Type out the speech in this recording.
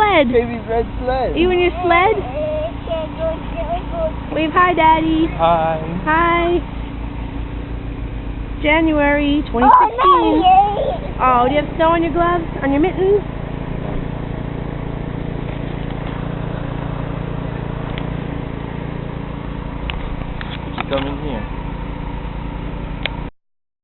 sled. Baby's red sled. Are you in your sled? Wave hi, Daddy. Hi. Hi. January 2016. Oh, do you have snow on your gloves? On your mittens? Come in here.